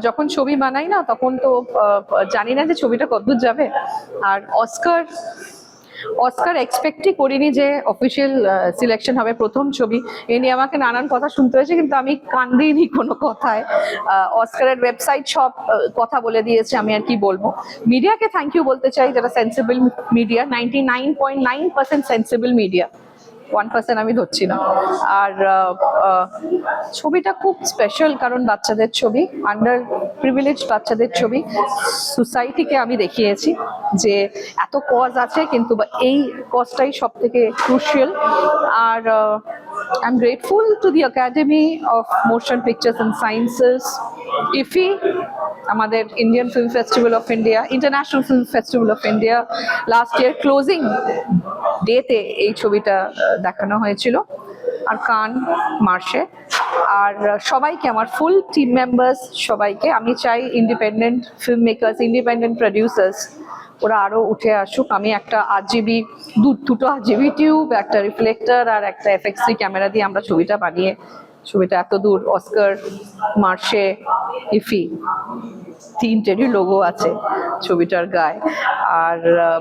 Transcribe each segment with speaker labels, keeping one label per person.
Speaker 1: যখন ছবি বানাই না তখন তো জানি না যে ছবিটা কতদূর যাবে। আর অস্কার এক্সপেক্টই করিনি যে অফিসিয়াল সিলেকশন হবে, প্রথম ছবি। এ নিয়ে আমাকে নানান কথা শুনতে হয়েছে, কিন্তু আমি কান দিইনি কোনো কথায়। অস্কারের ওয়েবসাইট সব কথা বলে দিয়েছে, আমি আর কি বলবো। মিডিয়াকে থ্যাংক ইউ বলতে চাই, যারা সেন্সিবল মিডিয়া, 99.9% সেন্সিবল মিডিয়া, 1% আমি ধরছি না। আর ছবিটা খুব স্পেশাল, কারণ বাচ্চাদের ছবি, আন্ডার প্রিভিলেজ বাচ্চাদের ছবি। সোসাইটিকে আমি দেখিয়েছি যে এত কজ আছে, কিন্তু এই কজটাই সব থেকে ক্রুশিয়াল। আর I am grateful to the Academy of Motion Pictures and Sciences, IFFI, আমাদের Indian Film Festival of India, International Film Festival of India, last year closing ডেতে এই ছবিটা দেখানো হয়েছিল, আর কান মার্শে। আর সবাইকে, আমার ফুল টিম মেম্বার্স সবাইকে আমি চাই, independent film makers, independent producers, ওরা আরো উঠে আসুক। আমি একটা RGB, দুটো RGB টিউব, একটা রিফ্লেক্টর আর একটা FX3 ক্যামেরা দিয়ে আমরা ছবিটা বানিয়ে ছবিটা এত দূর, অস্কার, মার্শে, ইফি, তিনটেরই লোগো আছে ছবিটার গায়ে। আর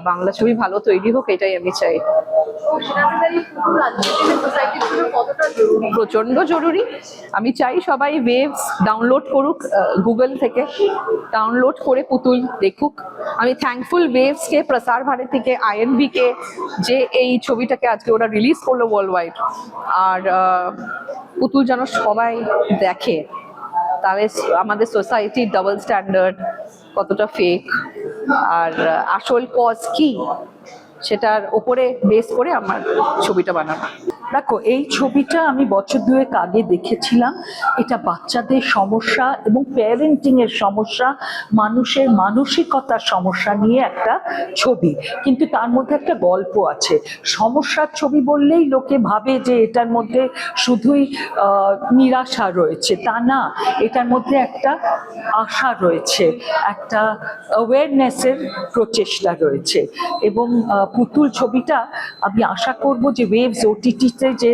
Speaker 1: বাংলা ছবি ভালো তৈরি হোক, এটাই আমি চাই। প্রচন্ড জরুরি। আমি চাই সবাই ওয়েভস ডাউনলোড করুক, গুগল থেকে ডাউনলোড করে পুতুল দেখুক। আমি থ্যাঙ্কফুল ওয়েভসকে, প্রসার ভারতীকে, INV-কে, যে এই ছবিটাকে আজকে ওরা রিলিজ করলো ওয়ার্ল্ড ওয়াইড। আর পুতুল যেন সবাই দেখে, তাহলে আমাদের সোসাইটির ডাবল স্ট্যান্ডার্ড কতটা ফেক আর আসল কজ কি, সেটার ওপরে বেস করে আমার ছবিটা বানানো।
Speaker 2: দেখো, এই ছবিটা আমি বছর দুয়েক আগে দেখেছিলাম। এটা বাচ্চাদের সমস্যা এবং প্যারেন্টিং এর সমস্যা, মানুষের মানসিকতার সমস্যা নিয়ে একটা ছবি, কিন্তু তার মধ্যে একটা গল্প আছে। সমস্যার ছবি বললেই লোকে ভাবে যে এটার মধ্যে শুধুই নিরাশা রয়েছে, তা না। এটার মধ্যে একটা আশা রয়েছে, একটা অ্যাওয়ারনেসের প্রচেষ্টা রয়েছে। এবং পুতুল ছবিটা আমি আশা করব যে ওয়েভস OTT-তে যে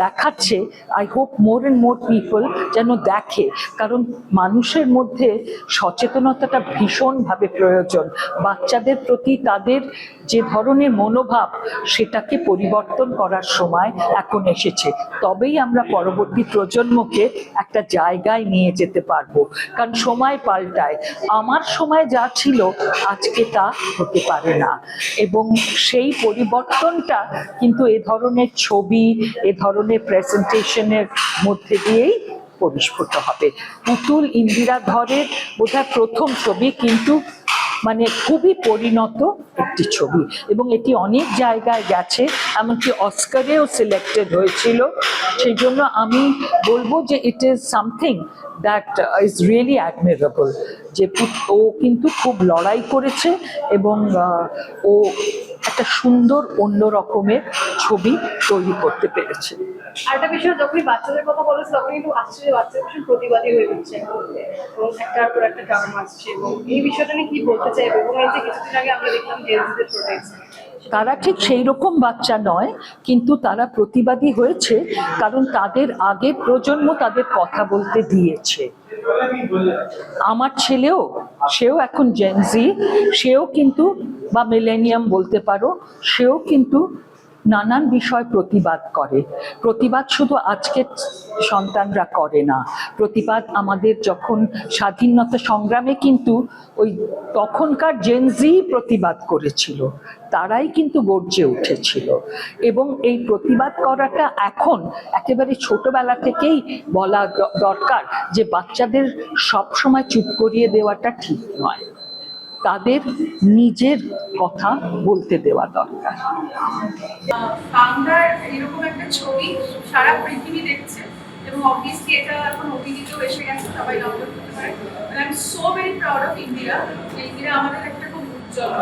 Speaker 2: দেখাচ্ছে, I hope more and more people যেন দেখে, কারণ মানুষের মধ্যে সচেতনতাটা ভীষণভাবে প্রয়োজন। বাচ্চাদের প্রতি তাদের যে ধরনের মনোভাব, সেটাকে পরিবর্তন করার সময় এখন এসেছে। তবেই আমরা পরবর্তী প্রজন্মকে একটা জায়গায় নিয়ে যেতে পারবো, কারণ সময় পাল্টায়। আমার সময় যা ছিল আজকে তা হতে পারে না, এবং সেই পরিবর্তনটা কিন্তু এ ধরনের ছবি, এ ধরনের প্রেজেন্টেশনের মধ্যে দিয়েই পরিস্ফুট হবে। পুতুল ইন্দিরা ধরের বোধহয় প্রথম ছবি, কিন্তু মানে খুবই পরিণত একটি ছবি, এবং এটি অনেক জায়গায় গেছে, এমনকি অস্কারেও সিলেক্টেড হয়েছিল। সেই জন্য আমি বলবো যে it is something that is really admirable, যে ও কিন্তু খুব লড়াই করেছে এবং ও একটা সুন্দর অন্য রকমের ছবি তৈরি করতে পেরেছে।
Speaker 3: আরেকটা বিষয়, যখনই বাচ্চাদের কথা বলেছে তখনই একটু আসছে যে বাচ্চারা ভীষণ প্রতিবাদী হয়ে উঠছে এবং একটার পর একটা ড্রামা আসছে, এবং এই বিষয়টা নিয়ে কি বলতে চাইবে? এবং এই যে কিছুদিন আগে আমরা দেখলাম জেনজিদের প্রোটেস্ট,
Speaker 2: তারা ঠিক সেই রকম বাচ্চা নয়, কিন্তু তারা প্রতিবাদী হয়েছে কারণ তাদের আগের প্রজন্ম তাদের কথা বলতে দিয়েছে। আমার ছেলেও, সেও এখন জেনজি, সেও কিন্তু, বা মিলেনিয়াম বলতে পারো, সেও কিন্তু নানান বিষয় প্রতিবাদ করে। প্রতিবাদ শুধু আজকের সন্তানরা করে না, প্রতিবাদ আমাদের যখন স্বাধীনতা সংগ্রামে কিন্তু ওই তখনকার জেনজি প্রতিবাদ করেছিল, তারাই কিন্তু গর্জে উঠেছিল। এবং এই প্রতিবাদ করাটা এখন একেবারে ছোটবেলা থেকেই বলা দরকার, যে বাচ্চাদের সব সময় চুপ করিয়ে দেওয়াটা ঠিক নয়, তাদের নিজের কথা বলতে দেওয়া দরকার।
Speaker 3: বাংলার এরকম একটা ছবি সারা পৃথিবী দেখছে, এবং অবভিয়াসলি এটা এখন OTT-তেও এসে গেছে, সবাই ডাউনলোড করতে পারে। And I'm so very proud of Indira. Indira আমাদের একটা খুব উজ্জ্বল,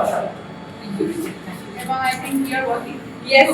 Speaker 3: এবং I think we are working. Yes.